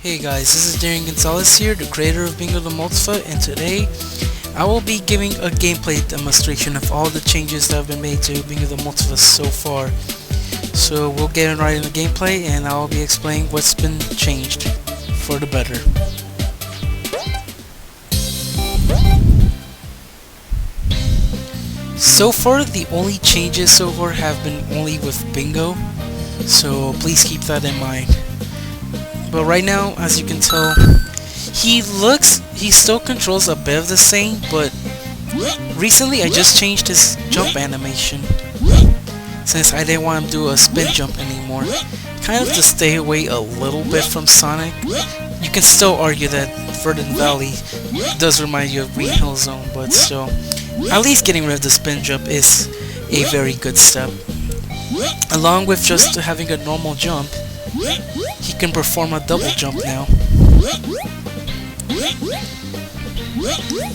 Hey guys, this is Darren Gonzalez here, the creator of Bingo the Multiva, and today I will be giving a gameplay demonstration of all the changes that have been made to Bingo the Multiva so far. So we'll get right into gameplay and I'll be explaining what's been changed for the better. So far, the only changes so far have been only with Bingo, so please keep that in mind. But right now, as you can tell, he still controls a bit of the same, but recently I just changed his jump animation, since I didn't want him to do a spin jump anymore, kind of to stay away a little bit from Sonic. You can still argue that Verdant Valley does remind you of Green Hill Zone, but still, at least getting rid of the spin jump is a very good step. Along with just having a normal jump, he can perform a double jump now.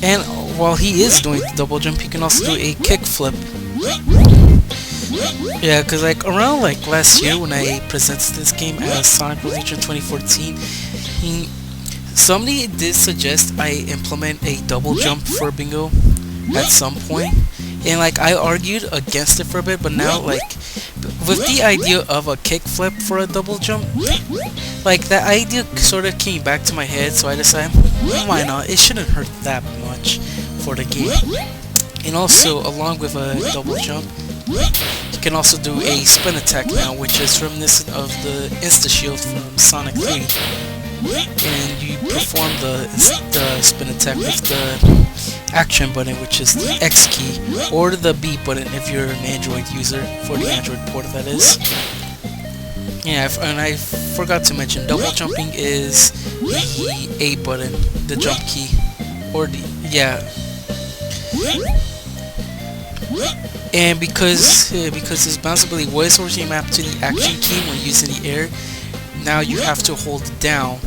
And while he is doing the double jump, he can also do a kick flip. Yeah, because like around like last year when I presented this game as Sonic Release 2014, somebody did suggest I implement a double jump for Bingo at some point, and like I argued against it for a bit, but now like with the idea of a kick flip for a double jump, like that idea sort of came back to my head, so I decided, why not? It shouldn't hurt that much for the game. And also, along with a double jump, you can also do a spin attack now, which is reminiscent of the Insta Shield from Sonic 3. And you perform the spin attack with the action button, which is the X key, or the B button if you're an Android user, for the Android port that is. Yeah, and I forgot to mention, double jumping is the A button, the jump key, or the, yeah. And because this bounce ability was originally mapped to the action key when using the air, now you have to hold it down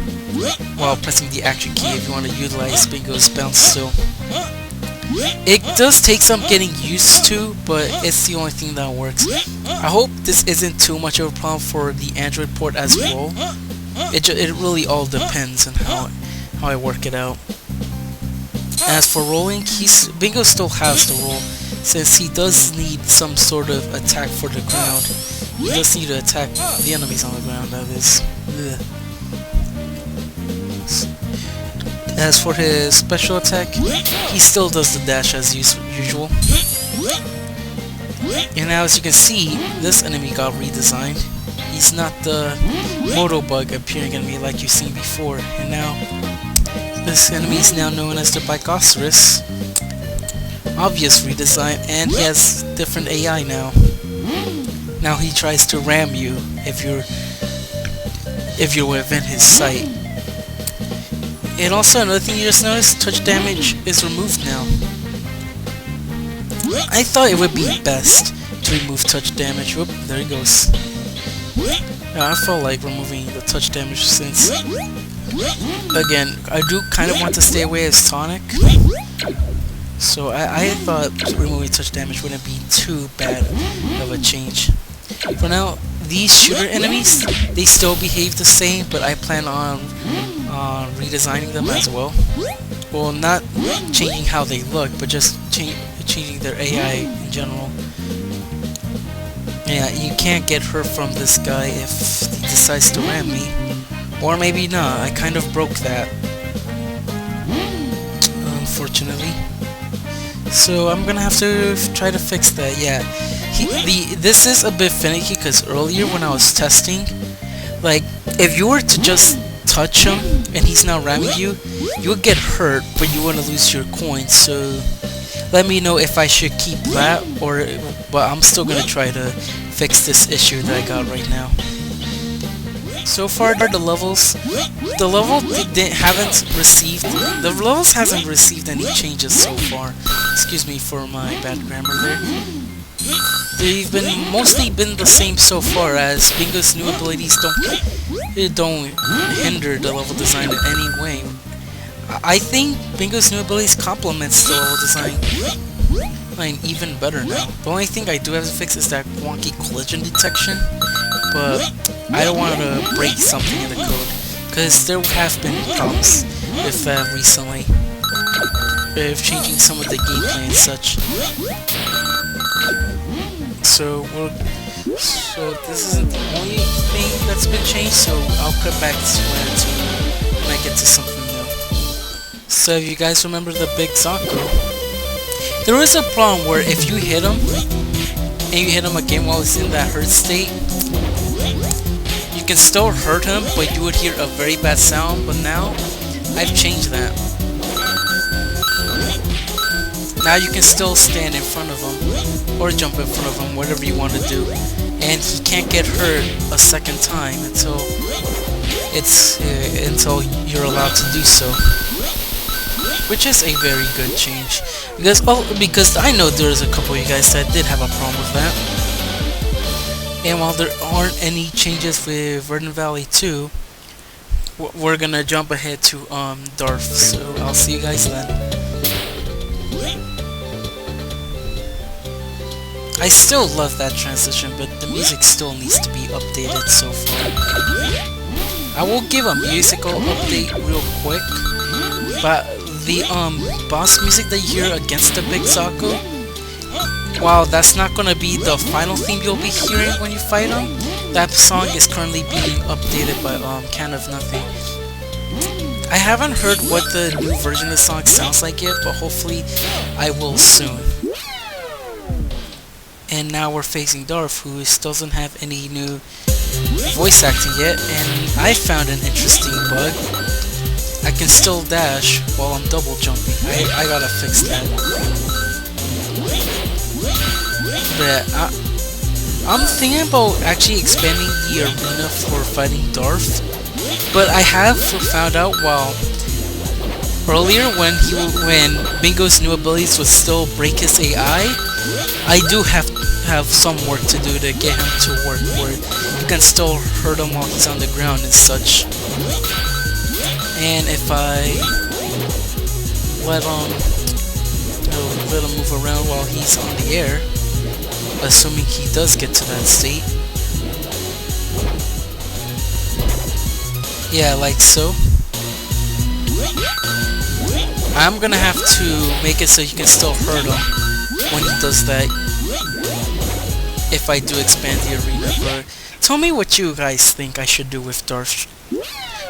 while pressing the action key if you want to utilize Bingo's bounce still. It does take some getting used to, but it's the only thing that works. I hope this isn't too much of a problem for the Android port as well. It really all depends on how I work it out. As for rolling, Bingo still has the roll, since he does need some sort of attack for the ground. He does need to attack the enemies on the ground, that is. Ugh. As for his special attack, he still does the dash as usual. And now, as you can see, this enemy got redesigned. He's not the motobug appearing enemy like you've seen before, and now this enemy is now known as the Bikoceros. Obvious redesign, and he has different AI now. Now he tries to ram you if you're within his sight. And also another thing you just noticed, touch damage is removed now. I thought it would be best to remove touch damage. Whoop, there he goes. I felt like removing the touch damage since, again, I do kind of want to stay away as Sonic. So I thought removing touch damage wouldn't be too bad of a change. For now, these shooter enemies, they still behave the same, but I plan on redesigning them as well. Well, not changing how they look, but just changing their AI in general. Yeah, you can't get hurt from this guy if he decides to ram me. Or maybe not, I kind of broke that, unfortunately. So I'm gonna have to try to fix that. Yeah, this is a bit finicky because earlier when I was testing, like if you were to just touch him and he's now ramming you, you would get hurt, but you wouldn't lose your coins. So let me know if I should keep that, but I'm still gonna try to fix this issue that I got right now. So far, the levels hasn't received any changes so far. Excuse me for my bad grammar there. They've mostly been the same so far, as Bingo's new abilities don't hinder the level design in any way. I think Bingo's new abilities complements the level design even better now. The only thing I do have to fix is that wonky collision detection, but I don't want to break something in the code, because there have been problems with that recently, with changing some of the gameplay and such. So this isn't the only thing that's been changed, so I'll cut back to when I get to something new. So if you guys remember the Big Zocco, there was a problem where if you hit him, and you hit him again while he's in that hurt state, you can still hurt him, but you would hear a very bad sound. But now, I've changed that. Now you can still stand in front of him, or jump in front of him, whatever you want to do, and he can't get hurt a second time until you're allowed to do so, which is a very good change. Because I know there's a couple of you guys that did have a problem with that. And while there aren't any changes with Verdant Valley 2, we're gonna jump ahead to Darth. So I'll see you guys then. I still love that transition, but the music still needs to be updated so far. I will give a musical update real quick, but the boss music that you hear against the Big Zocco, while that's not gonna be the final theme you'll be hearing when you fight him, that song is currently being updated by Can of Nothing. I haven't heard what the new version of the song sounds like yet, but hopefully I will soon. And now we're facing Darth, who doesn't have any new voice acting yet, and I found an interesting bug. I can still dash while I'm double jumping. I gotta fix that. But I'm thinking about actually expanding the arena for fighting Darth. But I have found out while earlier when Bingo's new abilities would still break his AI, I do have some work to do to get him to work where you can still hurt him while he's on the ground and such. And if I let him move around while he's on the air, assuming he does get to that state, yeah, like so, I'm gonna have to make it so you can still hurt him when he does that, if I do expand the arena. But tell me what you guys think I should do with Darth.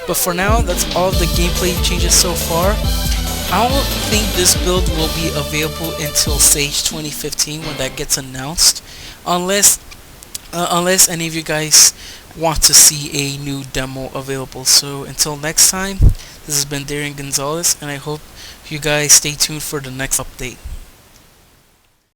But for now, that's all the gameplay changes so far. I don't think this build will be available until Sage 2015 when that gets announced, unless any of you guys want to see a new demo available. So until next time, this has been Darian Gonzalez, and I hope you guys stay tuned for the next update.